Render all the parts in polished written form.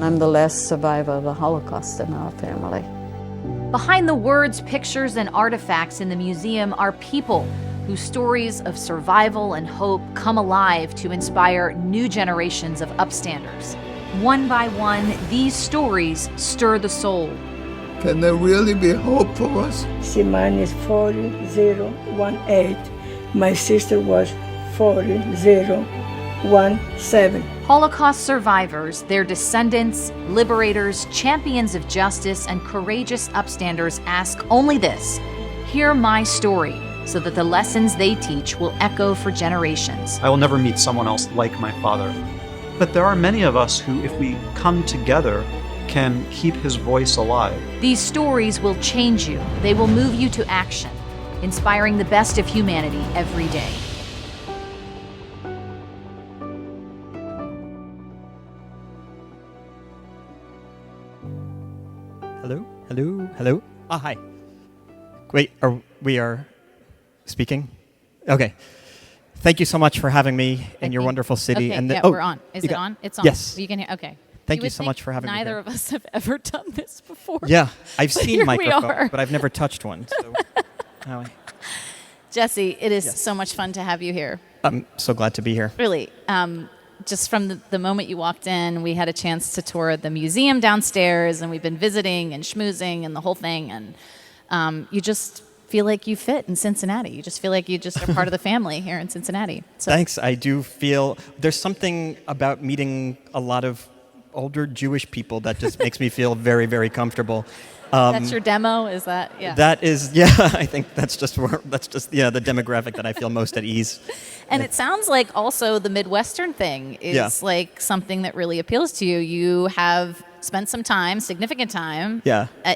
I'm the last survivor of the Holocaust in our family. Behind the words, pictures, and artifacts in the museum are people whose stories of survival and hope come alive to inspire new generations of upstanders. One by one, these stories stir the soul. Can there really be hope for us? See, mine is 40018. My sister was 40017. Holocaust survivors, their descendants, liberators, champions of justice, and courageous upstanders ask only this: hear my story, so that the lessons they teach will echo for generations. I will never meet someone else like my father. But there are many of us who, if we come together, can keep his voice alive. These stories will change you. They will move you to action, inspiring the best of humanity every day. Hello? Hello? Hello? Hi. Wait, we are speaking? Okay. Thank you so much for having me in your wonderful city. Okay, And we're on. Is it on? It's on. Yes. You can hear. Okay. Thank you so much for having me Neither here. of us have ever done this before. Yeah, I've But seen here we microphones, are. but I've never touched one. So Jesse, it is Yes. so much fun to have you here. I'm so glad to be here. Really. Just from the moment you walked in, we had a chance to tour the museum downstairs, and we've been visiting and schmoozing and the whole thing. And you just feel like you fit in Cincinnati. You just feel like you just are part of the family here in Cincinnati. So Thanks. I do feel there's something about meeting a lot of older Jewish people that just makes me feel very, very comfortable. that's your demo? Is that? Yeah. That is, yeah, I think that's just the demographic that I feel most at ease. And it sounds like also the Midwestern thing is like something that really appeals to you. You have spent some time, significant time,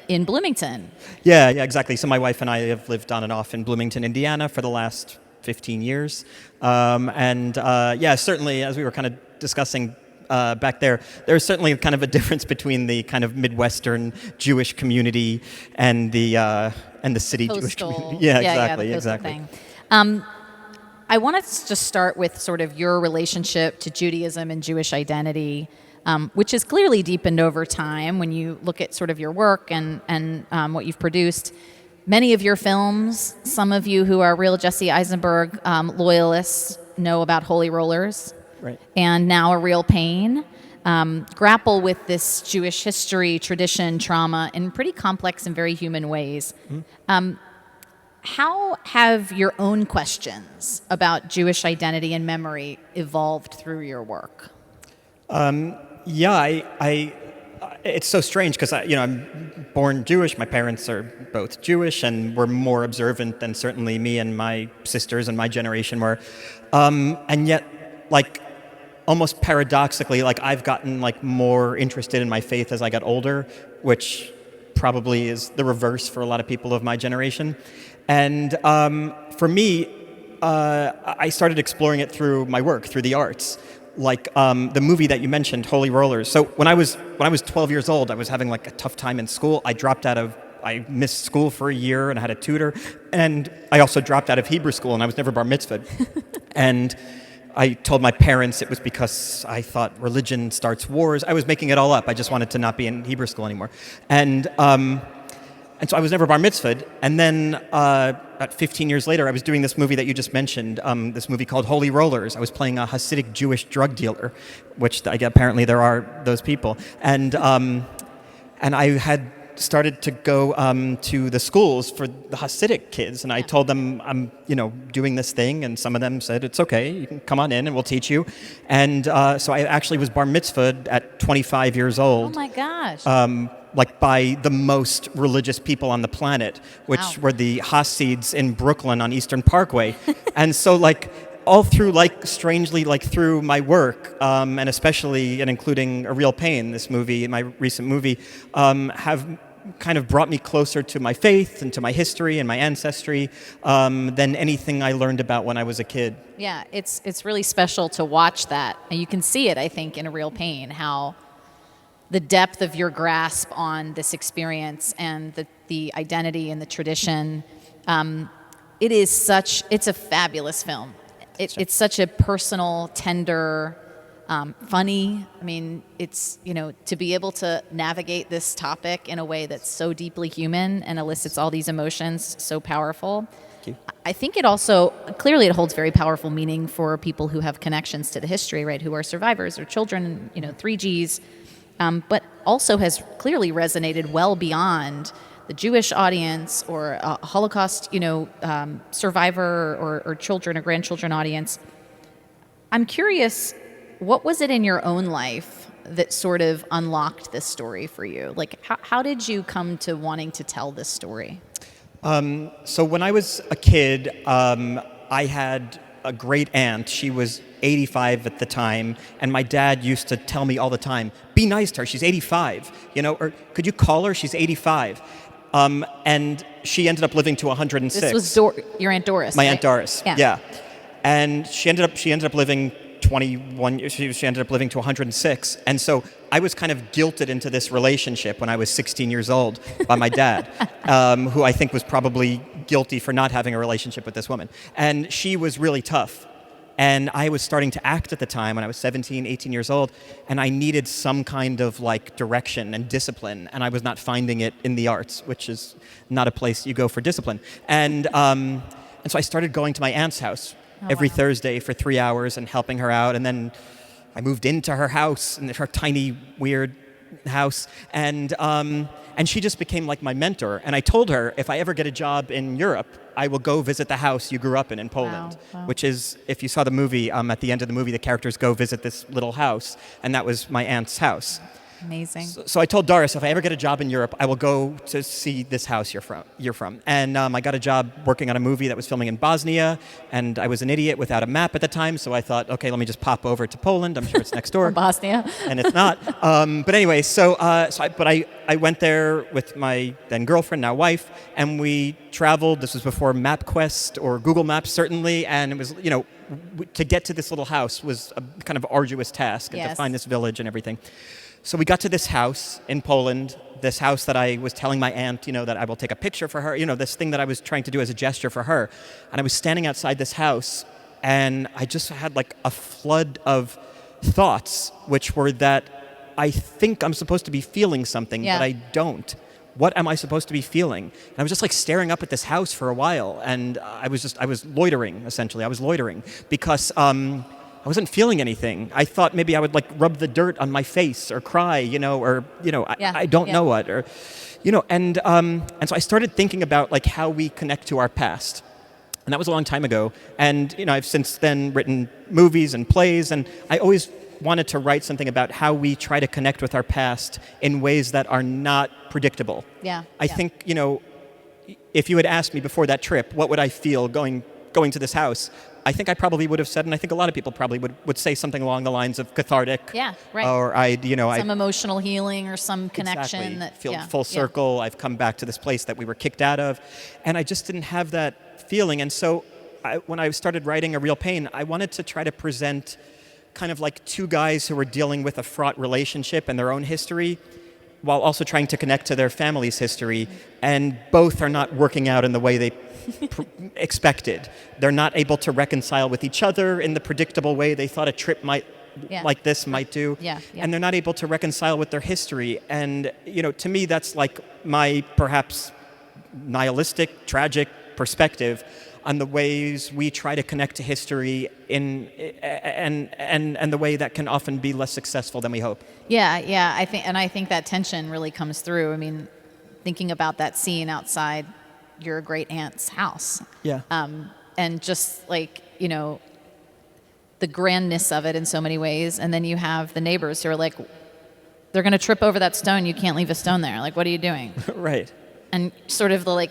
in Bloomington. Yeah, exactly. So my wife and I have lived on and off in Bloomington, Indiana for the last 15 years. Certainly, as we were kind of discussing back there's certainly kind of a difference between the kind of Midwestern Jewish community and the city Coastal. Jewish community. Yeah, exactly. The coastal thing. I want to just start with sort of your relationship to Judaism and Jewish identity, which is clearly deepened over time when you look at sort of your work and what you've produced. Many of your films, some of you who are real Jesse Eisenberg loyalists know about Holy Rollers. Right. And Now a Real Pain, grapple with this Jewish history, tradition, trauma in pretty complex and very human ways. Mm-hmm. How have your own questions about Jewish identity and memory evolved through your work? It's so strange because I'm born Jewish. My parents are both Jewish, and we're more observant than certainly me and my sisters and my generation were. And yet, like, almost paradoxically, like, I've gotten like more interested in my faith as I got older, which probably is the reverse for a lot of people of my generation. And for me, I started exploring it through my work, through the arts. Like the movie that you mentioned, Holy Rollers. So when I was 12 years old, I was having like a tough time in school. I missed school for a year and I had a tutor. And I also dropped out of Hebrew school and I was never bar mitzvahed. And I told my parents it was because I thought religion starts wars. I was making it all up. I just wanted to not be in Hebrew school anymore. And so I was never bar mitzvahed. And then about 15 years later, I was doing this movie that you just mentioned, this movie called Holy Rollers. I was playing a Hasidic Jewish drug dealer, which apparently there are those people. And I had started to go to the schools for the Hasidic kids, and I told them I'm doing this thing, and some of them said, it's okay, you can come on in and we'll teach you. And so I actually was bar mitzvahed at 25 years old. Oh my gosh. Like by the most religious people on the planet, which were the Hasids in Brooklyn on Eastern Parkway. And so like all through, like strangely, like through my work, and especially and including A Real Pain, this movie, my recent movie, have kind of brought me closer to my faith and to my history and my ancestry than anything I learned about when I was a kid. Yeah, it's really special to watch that. And you can see it, I think, in A Real Pain, how the depth of your grasp on this experience and the identity and the tradition. It's a fabulous film. It's such a personal, tender, funny. I mean, it's, to be able to navigate this topic in a way that's so deeply human and elicits all these emotions, so powerful. I think it also, clearly it holds very powerful meaning for people who have connections to the history, right, who are survivors or children, 3Gs, but also has clearly resonated well beyond the Jewish audience or a Holocaust, survivor or children or grandchildren audience. I'm curious, what was it in your own life that sort of unlocked this story for you? Like, how did you come to wanting to tell this story? So when I was a kid, I had a great aunt. She was 85 at the time, and my dad used to tell me all the time, be nice to her, she's 85, or could you call her, she's 85. And she ended up living to 106. This was your Aunt Doris, My right? Aunt Doris, yeah. And she ended up living 21 years, she ended up living to 106. And so I was kind of guilted into this relationship when I was 16 years old by my dad, who I think was probably guilty for not having a relationship with this woman. And she was really tough. And I was starting to act at the time when I was 17, 18 years old, and I needed some kind of direction and discipline, and I was not finding it in the arts, which is not a place you go for discipline. And so I started going to my aunt's house every Thursday for 3 hours and helping her out, and then I moved into her house, in her tiny, weird house, and she just became like my mentor. And I told her, if I ever get a job in Europe, I will go visit the house you grew up in Poland, which is, if you saw the movie, at the end of the movie, the characters go visit this little house, and that was my aunt's house. Amazing. So I told Doris, if I ever get a job in Europe, I will go to see this house you're from. And I got a job working on a movie that was filming in Bosnia, and I was an idiot without a map at the time, so I thought, okay, let me just pop over to Poland. I'm sure it's next door. Bosnia. And it's not. But anyway, I went there with my then girlfriend, now wife, and we traveled. This was before MapQuest or Google Maps, certainly, and it was, to get to this little house was a kind of arduous task, and to find this village and everything. So we got to this house in Poland, this house that I was telling my aunt, that I will take a picture for her, this thing that I was trying to do as a gesture for her. And I was standing outside this house, and I just had a flood of thoughts, which were that I think I'm supposed to be feeling something, but I don't. What am I supposed to be feeling? And I was just staring up at this house for a while, and I was loitering, essentially. I was loitering because I wasn't feeling anything. I thought maybe I would rub the dirt on my face or cry, I don't know what, or, and so I started thinking about how we connect to our past. And that was a long time ago. And, I've since then written movies and plays, and I always wanted to write something about how we try to connect with our past in ways that are not predictable. I think, if you had asked me before that trip, what would I feel going to this house, I think I probably would have said, and I think a lot of people probably would say something along the lines of cathartic. Yeah, right. Or some emotional healing or some connection. Exactly. That Feel full circle. I've come back to this place that we were kicked out of, and I just didn't have that feeling. And so when I started writing A Real Pain, I wanted to try to present kind of two guys who were dealing with a fraught relationship and their own history, while also trying to connect to their family's history, and both are not working out in the way they expected. They're not able to reconcile with each other in the predictable way they thought a trip might do. And they're not able to reconcile with their history. And, to me, that's my perhaps nihilistic, tragic perspective on the ways we try to connect to history and the way that can often be less successful than we hope. I think that tension really comes through. I mean, thinking about that scene outside your great aunt's house. And just the grandness of it in so many ways. And then you have the neighbors who are they're going to trip over that stone. You can't leave a stone there. What are you doing? Right. And sort of the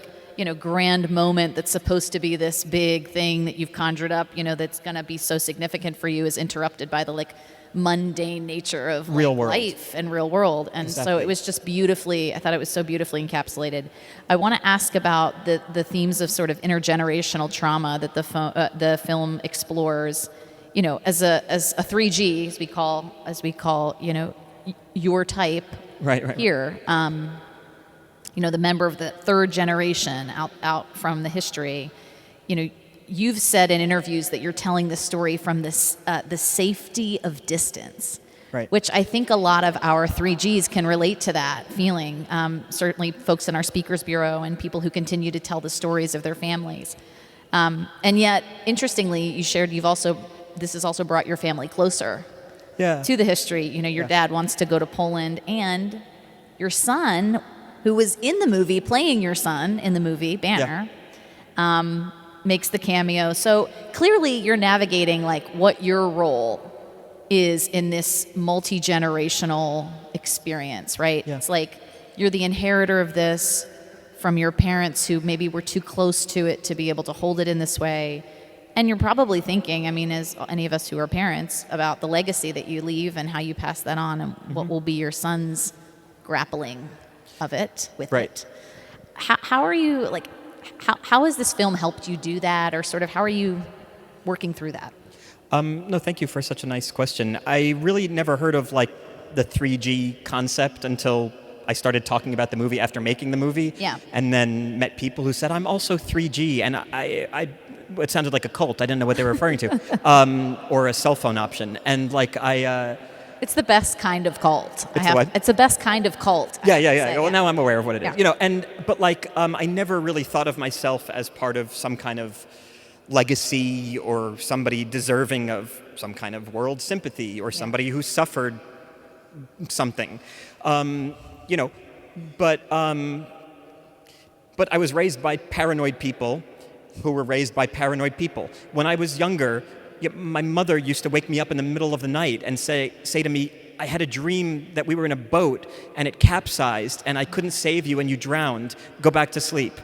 grand moment that's supposed to be this big thing that you've conjured up, that's going to be so significant for you is interrupted by the mundane nature of real world life and real world. And so it was just I thought it was so beautifully encapsulated. I want to ask about the themes of sort of intergenerational trauma that the film explores, as a 3G, as we call, your type right. here. The member of the third generation out from the history, you've said in interviews that you're telling the story from this the safety of distance. Right. Which I think a lot of our 3Gs can relate to that feeling. Certainly folks in our Speakers Bureau and people who continue to tell the stories of their families. And yet, interestingly, you shared this has also brought your family closer to the history. You know, your dad wants to go to Poland, and your son, who was in the movie, playing your son in the movie, Banner, makes the cameo. So clearly you're navigating like what your role is in this multi-generational experience, right? Yeah. It's like you're the inheritor of this from your parents who maybe were too close to it to be able to hold it in this way. And you're probably thinking, I mean, as any of us who are parents, about the legacy that you leave and how you pass that on and what will be your son's grappling of it with it. How are you, like, how has this film helped you do that, or sort of how are you working through that? No, thank you for such a nice question. I really never heard of like the 3G concept until I started talking about the movie after making the movie. Yeah. And then met people who said, I'm also 3G. And it sounded like a cult. I didn't know what they were referring to. Or a cell phone option. And like it's the best kind of cult. What? It's the best kind of cult. Yeah. Well, now I'm aware of what it is. Yeah. You know, but like I never really thought of myself as part of some kind of legacy or somebody deserving of some kind of world sympathy or somebody who suffered something, you know, but I was raised by paranoid people who were raised by paranoid people. When I was younger, my mother used to wake me up in the middle of the night and say to me, I had a dream that we were in a boat and it capsized and I couldn't save you and you drowned. Go back to sleep.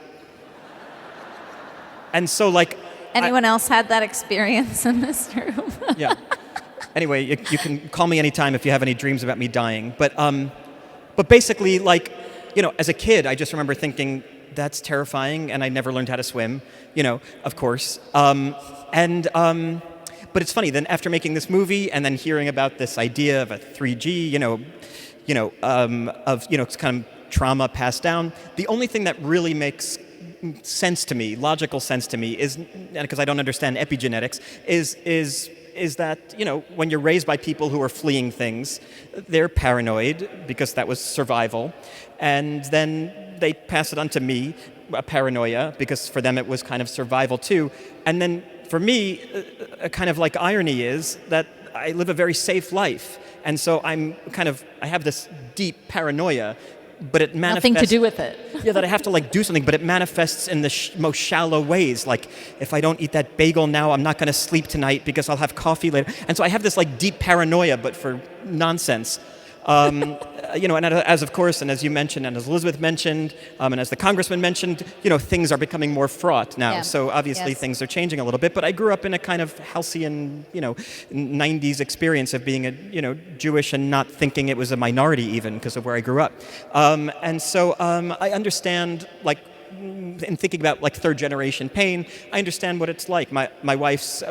And so like, Anyone else had that experience in this room? Yeah. Anyway, you can call me anytime if you have any dreams about me dying. But basically, like, you know, as a kid, I just remember thinking, that's terrifying, and I never learned how to swim, you know, of course. But it's funny, then after making this movie and then hearing about this idea of a 3G, it's kind of trauma passed down, the only thing that really makes sense to me, logical sense to me, is, because I don't understand epigenetics, is that, you know, when you're raised by people who are fleeing things, they're paranoid because that was survival, and then they pass it on to me, a paranoia, because for them it was kind of survival too, and then for me, a kind of like irony is that I live a very safe life, and so I have this deep paranoia, but it manifests... Nothing to do with it. Yeah, that I have to like do something, but it manifests in the most shallow ways. Like, if I don't eat that bagel now, I'm not going to sleep tonight because I'll have coffee later. And so I have this like deep paranoia, but for nonsense. You know, and as of course, and as you mentioned, and as Elizabeth mentioned, and as the congressman mentioned, you know, things are becoming more fraught now. Yeah. So obviously things are changing a little bit. But I grew up in a kind of halcyon, you know, 90s experience of being Jewish and not thinking it was a minority even because of where I grew up. And so I understand, like, in thinking about like third generation pain, I understand what it's like. My wife's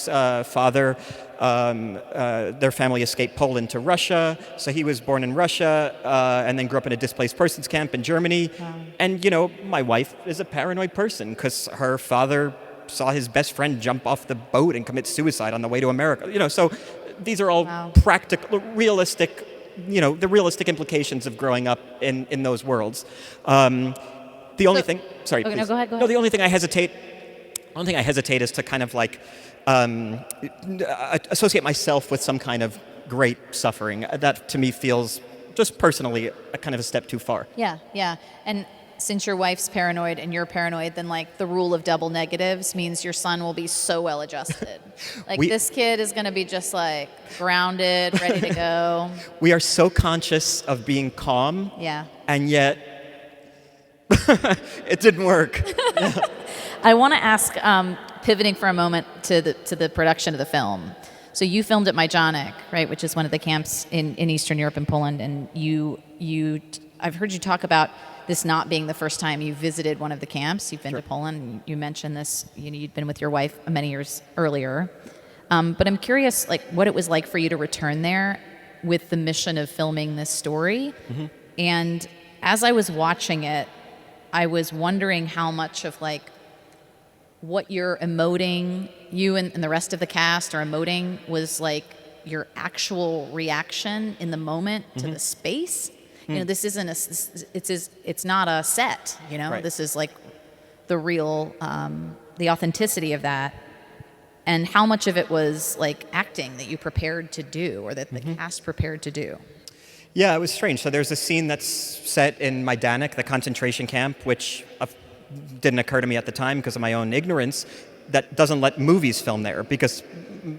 father, their family escaped Poland to Russia, so he was born in Russia and then grew up in a displaced persons camp in Germany. Wow. And you know, my wife is a paranoid person because her father saw his best friend jump off the boat and commit suicide on the way to America. You know, so these are all practical, realistic. You know, the realistic implications of growing up in those worlds. The only thing, sorry, okay, please. No, go ahead. No, the only thing I hesitate is to kind of like associate myself with some kind of great suffering. That to me feels just personally a kind of a step too far. Yeah. And since your wife's paranoid and you're paranoid, then like the rule of double negatives means your son will be so well adjusted. Like this kid is going to be just like grounded, ready to go. We are so conscious of being calm. Yeah. And yet it didn't work. I want to ask, pivoting for a moment to the production of the film. So you filmed at Maidanic, right, which is one of the camps in Eastern Europe and Poland, and I've heard you talk about this not being the first time you visited one of the camps. You've been to Poland. You mentioned this. You'd been with your wife many years earlier. But I'm curious, like, what it was like for you to return there with the mission of filming this story. Mm-hmm. And as I was watching it, I was wondering how much of like what you're emoting, you and the rest of the cast are emoting, was like your actual reaction in the moment to the space. You know, this isn't it's not a set, you know, Right. this is like the real, the authenticity of that. And how much of it was like acting that you prepared to do, or that the cast prepared to do? Yeah, it was strange. So there's a scene that's set in Maidanic, the concentration camp, which didn't occur to me at the time because of my own ignorance, that doesn't let movies film there because,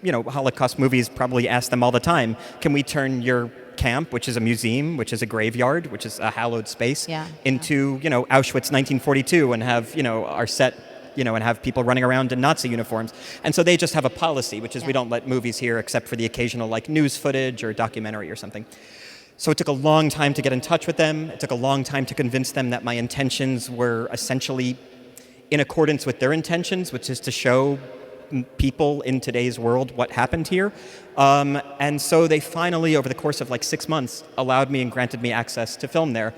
you know, Holocaust movies probably ask them all the time, can we turn your camp, which is a museum, which is a graveyard, which is a hallowed space, into, you know, Auschwitz 1942 and have, you know, our set, you know, and have people running around in Nazi uniforms. And so they just have a policy, which is we don't let movies here except for the occasional like news footage or documentary or something. So it took a long time to get in touch with them. It took a long time to convince them that my intentions were essentially in accordance with their intentions, which is to show people in today's world what happened here. And so they finally, over the course of like 6 months, allowed me and granted me access to film there.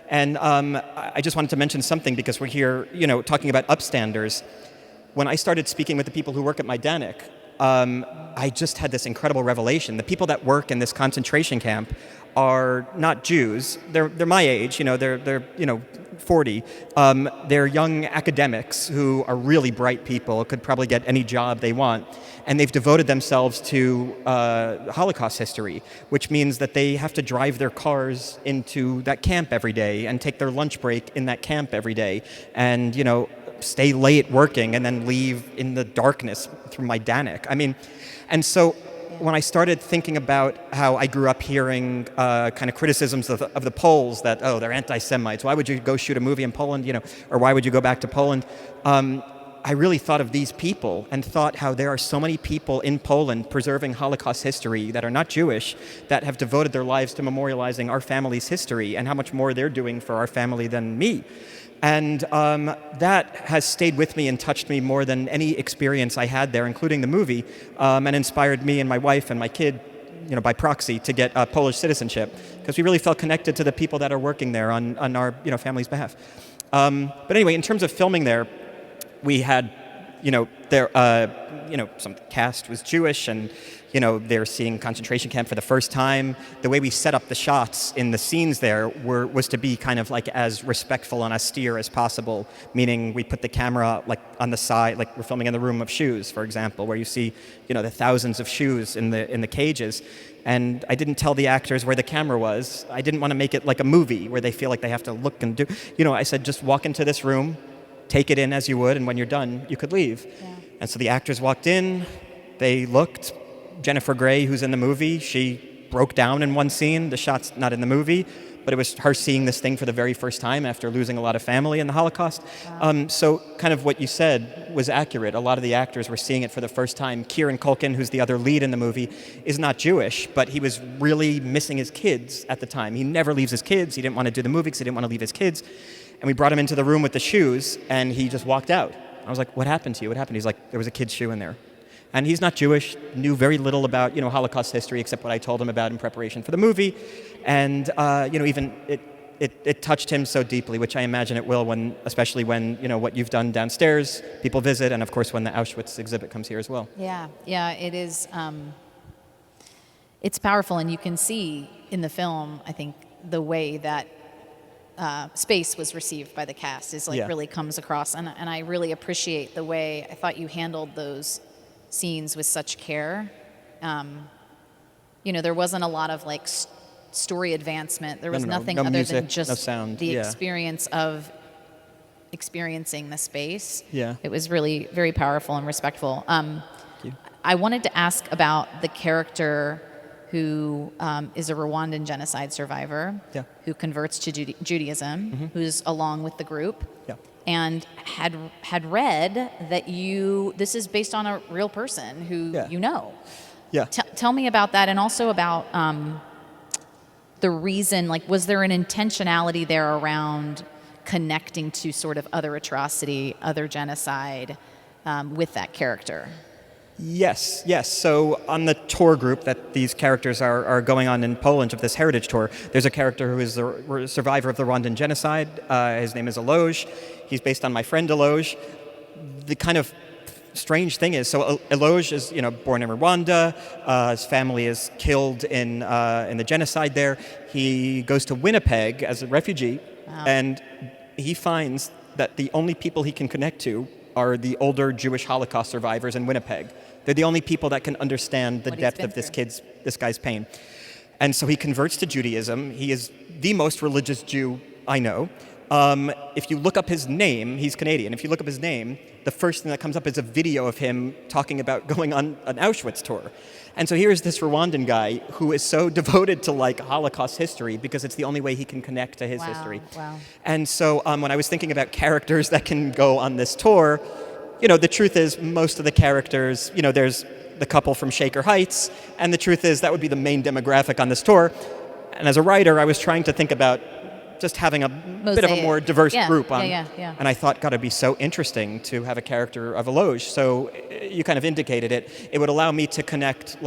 And I just wanted to mention something because we're here, you know, talking about upstanders. When I started speaking with the people who work at Maidanic, I just had this incredible revelation. The people that work in this concentration camp are not Jews. They're my age, you know, they're you know, 40. They're young academics who are really bright people, could probably get any job they want. And they've devoted themselves to Holocaust history, which means that they have to drive their cars into that camp every day and take their lunch break in that camp every day and, you know, stay late working and then leave in the darkness through Maidanic. I mean, and so when I started thinking about how I grew up hearing kind of criticisms of the Poles that, oh, they're anti-Semites, why would you go shoot a movie in Poland, you know, or why would you go back to Poland? I really thought of these people and thought how there are so many people in Poland preserving Holocaust history that are not Jewish, that have devoted their lives to memorializing our family's history, and how much more they're doing for our family than me. And that has stayed with me and touched me more than any experience I had there, including the movie, and inspired me and my wife and my kid, you know, by proxy, to get Polish citizenship, because we really felt connected to the people that are working there on our, you know, family's behalf. But anyway, in terms of filming there, we had, you know, there, you know, some cast was Jewish, and, you know, they're seeing concentration camp for the first time. The way we set up the shots in the scenes there was to be kind of like as respectful and austere as possible, meaning we put the camera like on the side, like we're filming in the room of shoes, for example, where you see, you know, the thousands of shoes in the cages. And I didn't tell the actors where the camera was. I didn't want to make it like a movie where they feel like they have to look and do, you know, I said, just walk into this room, take it in as you would, and when you're done, you could leave. Yeah. And so the actors walked in, they looked. Jennifer Grey, who's in the movie, she broke down in one scene. The shot's not in the movie, but it was her seeing this thing for the very first time after losing a lot of family in the Holocaust. Wow. So kind of what you said was accurate. A lot of the actors were seeing it for the first time. Kieran Culkin, who's the other lead in the movie, is not Jewish, but he was really missing his kids at the time. He never leaves his kids. He didn't want to do the movie because he didn't want to leave his kids. And we brought him into the room with the shoes, and he just walked out. I was like, what happened to you? What happened? He's like, there was a kid's shoe in there. And he's not Jewish, knew very little about, you know, Holocaust history except what I told him about in preparation for the movie. And, you know, even it touched him so deeply, which I imagine it will when, especially when, you know, what you've done downstairs, people visit, and of course when the Auschwitz exhibit comes here as well. Yeah, it is, it's powerful, and you can see in the film, I think, the way that space was received by the cast is like really comes across, and I really appreciate the way I thought you handled those scenes with such care. You know, there wasn't a lot of like story advancement. There was nothing other music, than just no sound. the experience of experiencing the space. Yeah. It was really very powerful and respectful. Thank you. I wanted to ask about the character who is a Rwandan genocide survivor, who converts to Judaism, who's along with the group. Yeah. And had read that this is based on a real person who you know. Yeah. Tell me about that, and also about the reason, like, was there an intentionality there around connecting to sort of other atrocity, other genocide with that character? Yes. So on the tour group that these characters are going on in Poland of this heritage tour, there's a character who is a survivor of the Rwandan genocide. His name is Eloge. He's based on my friend Eloge. the kind of strange thing is, so Eloge is, born in Rwanda. His family is killed in the genocide there. He goes to Winnipeg as a refugee, and he finds that the only people he can connect to are the older Jewish Holocaust survivors in Winnipeg. They're the only people that can understand the depth of this guy's pain. And so he converts to Judaism. He is the most religious Jew I know. If you look up his name, he's Canadian. If you look up his name, the first thing that comes up is a video of him talking about going on an Auschwitz tour. And so here's this Rwandan guy who is so devoted to Holocaust history because it's the only way he can connect to his history. Wow. And so when I was thinking about characters that can go on this tour, the truth is most of the characters, there's the couple from Shaker Heights, and the truth is that would be the main demographic on this tour. And as a writer, I was trying to think about just having a bit of a more diverse group on. And I thought, God, it'd be so interesting to have a character of Eloge. So you kind of indicated it. It would allow me to connect,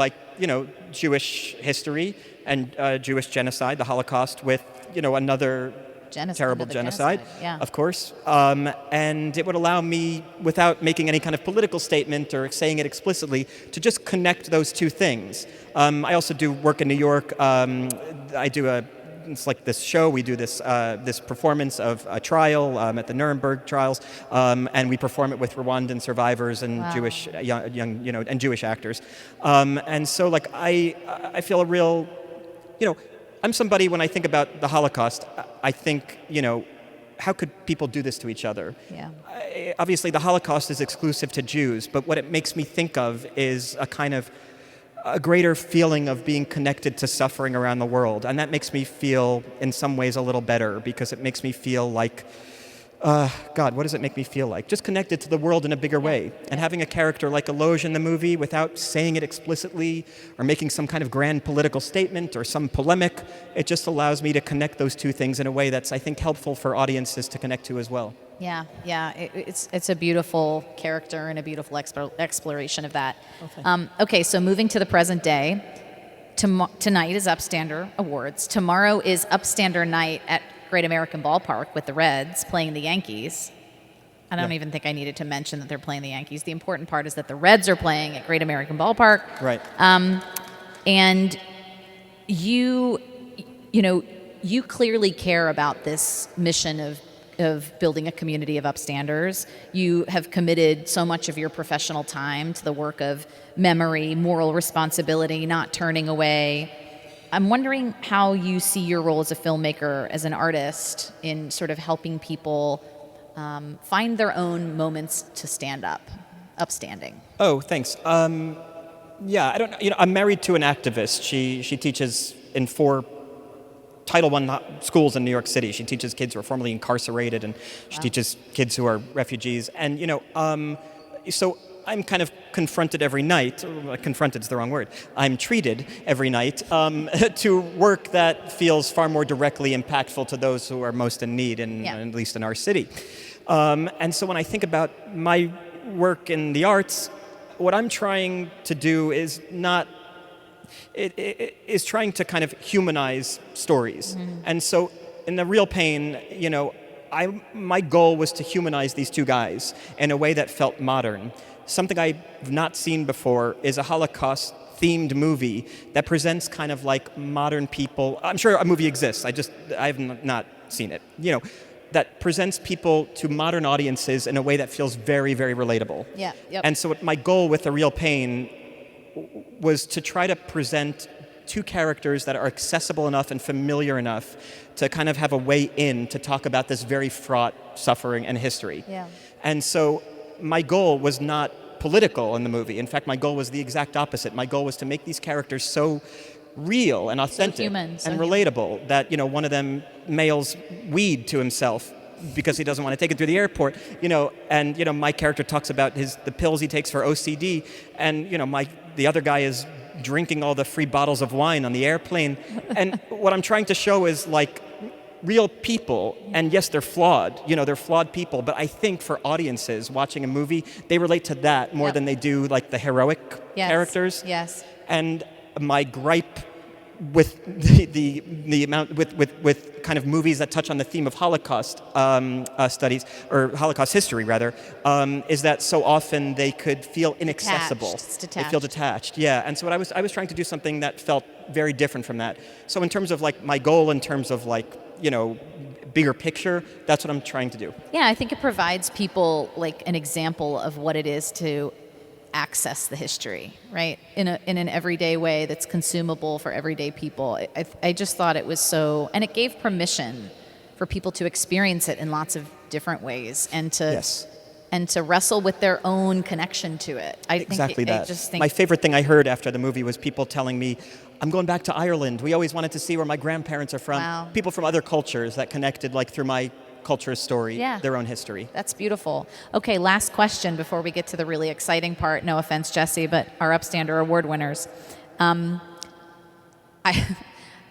Jewish history and Jewish genocide, the Holocaust, with, another terrible genocide, of course. And it would allow me, without making any kind of political statement or saying it explicitly, to just connect those two things. I also do work in New York. It's like this show. We do this performance of a trial at the Nuremberg trials, and we perform it with Rwandan survivors and Jewish young and Jewish actors. And so I feel a real, I'm somebody, when I think about the Holocaust, I think, how could people do this to each other? Yeah. Obviously, the Holocaust is exclusive to Jews, but what it makes me think of is a greater feeling of being connected to suffering around the world. And that makes me feel, in some ways, a little better, because it makes me feel like, God, what does it make me feel like? Just connected to the world in a bigger way. And having a character like Eloge in the movie, without saying it explicitly or making some kind of grand political statement or some polemic, it just allows me to connect those two things in a way that's, I think, helpful for audiences to connect to as well. Yeah. It's a beautiful character and a beautiful exploration of that. Okay, so moving to the present day, tonight is Upstander Awards. Tomorrow is Upstander night at Great American Ballpark with the Reds playing the Yankees. I don't even think I needed to mention that they're playing the Yankees. The important part is that the Reds are playing at Great American Ballpark. Right. And you clearly care about this mission of building a community of upstanders. You have committed so much of your professional time to the work of memory, moral responsibility, not turning away. I'm wondering how you see your role as a filmmaker, as an artist, in sort of helping people find their own moments to stand up, upstanding. Oh, thanks. I don't know. I'm married to an activist. She teaches in 4 Title I schools in New York City. She teaches kids who are formerly incarcerated, and she teaches kids who are refugees. And, so I'm kind of confronted every night. Confronted's the wrong word. I'm treated every night to work that feels far more directly impactful to those who are most in need, at least in our city. And so when I think about my work in the arts, what I'm trying to do is not... It is trying to kind of humanize stories. Mm-hmm. And so in The Real Pain, my goal was to humanize these two guys in a way that felt modern. Something I've not seen before is a Holocaust-themed movie that presents kind of like modern people. I'm sure a movie exists. I have not seen it. That presents people to modern audiences in a way that feels very, very relatable. Yeah. Yep. And so my goal with The Real Pain was to try to present two characters that are accessible enough and familiar enough to kind of have a way in to talk about this very fraught suffering and history. Yeah. And so my goal was not political in the movie. In fact, my goal was the exact opposite. My goal was to make these characters so real and authentic and relatable that, one of them mails weed to himself because he doesn't want to take it through the airport, and my character talks about the pills he takes for OCD, and the other guy is drinking all the free bottles of wine on the airplane. And what I'm trying to show is real people, and yes, they're flawed, they're flawed people, but I think for audiences watching a movie, they relate to that more than they do the heroic characters. Yes. And my gripe with the amount with kind of movies that touch on the theme of Holocaust studies, or Holocaust history rather, is that so often they could feel inaccessible. It's detached. They feel detached. Yeah, and so I was trying to do something that felt very different from that. So in terms of like my goal, in terms of like, you know, bigger picture, that's what I'm trying to do. Yeah, I think it provides people like an example of what it is to access the history, right? In an everyday way that's consumable for everyday people. I just thought it was so, and it gave permission for people to experience it in lots of different ways and to Yes. and to wrestle with their own connection to it. I just think My favorite thing I heard after the movie was people telling me, I'm going back to Ireland. We always wanted to see where my grandparents are from. Wow. People from other cultures that connected like through my culture's story, Yeah. their own history. That's beautiful. Okay, last question before we get to the really exciting part. No offense, Jesse, but our Upstander Award winners. I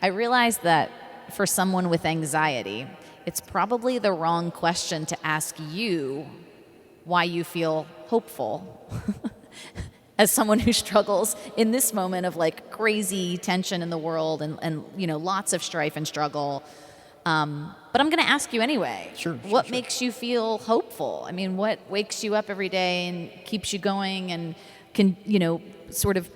realized that for someone with anxiety, it's probably the wrong question to ask you why you feel hopeful as someone who struggles in this moment of like crazy tension in the world and you know, lots of strife and struggle. But I'm going to ask you anyway. Sure. What makes you feel hopeful? I mean, what wakes you up every day and keeps you going and can, you know, sort of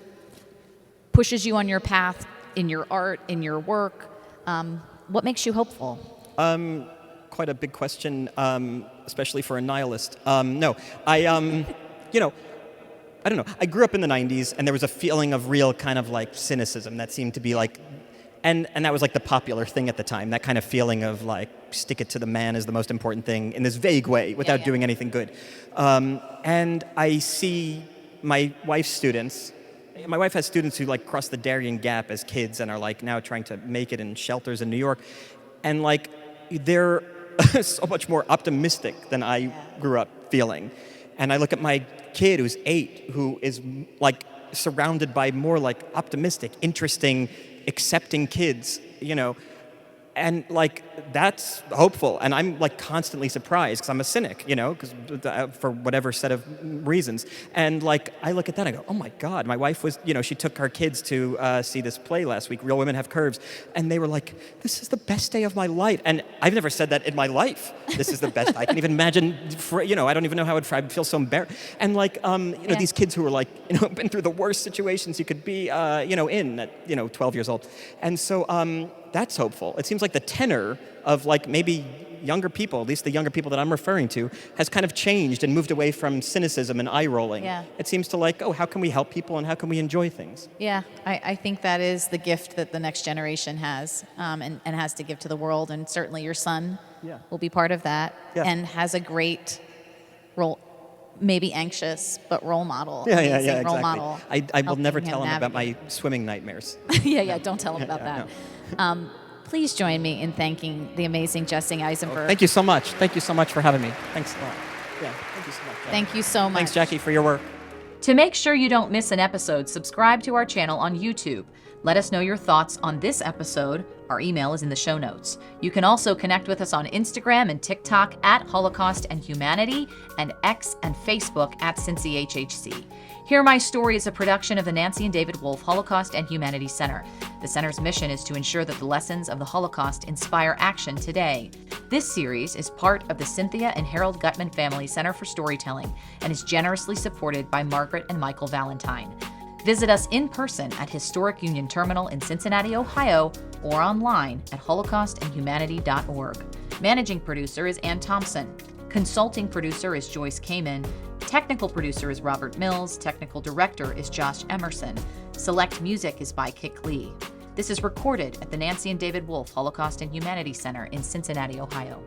pushes you on your path in your art, in your work? What makes you hopeful? Quite a big question, especially for a nihilist. No, you know, I don't know. I grew up in the 90s, and there was a feeling of real kind of like cynicism that seemed to be like, and that was like the popular thing at the time, that kind of feeling of like, stick it to the man is the most important thing in this vague way without doing anything good. And I see my wife's students. My wife has students who like cross the Darien Gap as kids and are like now trying to make it in shelters in New York. And like, they're so much more optimistic than I grew up feeling. And I look at my kid who's 8, who is like surrounded by more like optimistic, interesting, accepting kids, you know, and like that's hopeful. And I'm like constantly surprised because I'm a cynic, you know, because for whatever set of reasons. And like I look at that and I go, oh my God, my wife was, you know, she took her kids to see this play last week, Real Women Have Curves, and they were like, this is the best day of my life. And I've never said that in my life. This is the best. I can even imagine, you know, I don't even know how I'd feel so embarrassed. And like, you know, these kids who are like, you know, been through the worst situations you could be, you know, in at, you know, 12 years old. And so that's hopeful. It seems like the tenor of like maybe younger people, at least the younger people that I'm referring to, has kind of changed and moved away from cynicism and eye rolling. Yeah. It seems to like, oh, how can we help people and how can we enjoy things? Yeah, I think that is the gift that the next generation has and has to give to the world. And certainly your son will be part of that and has a great role, maybe anxious, but role model. Yeah, amazing exactly. Role model. I will never helping tell him about navigate. my swimming nightmares. Yeah, don't tell him about that. Please join me in thanking the amazing Jesse Eisenberg. Thank you so much. Thank you so much for having me. Thanks a lot. Yeah, thank you so much. Jackie. Thank you so much. Thanks, Jackie, for your work. To make sure you don't miss an episode, subscribe to our channel on YouTube. Let us know your thoughts on this episode. Our email is in the show notes. You can also connect with us on Instagram and TikTok at Holocaust and Humanity, and X and Facebook at CincyHHC. Hear My Story is a production of the Nancy and David Wolf Holocaust and Humanity Center. The center's mission is to ensure that the lessons of the Holocaust inspire action today. This series is part of the Cynthia and Harold Gutman Family Center for Storytelling and is generously supported by Margaret and Michael Valentine. Visit us in person at Historic Union Terminal in Cincinnati, Ohio, or online at holocaustandhumanity.org. Managing producer is Ann Thompson. Consulting producer is Joyce Kamen. Technical producer is Robert Mills. Technical director is Josh Emerson. Select music is by Kik Lee. This is recorded at the Nancy and David Wolf Holocaust and Humanity Center in Cincinnati, Ohio.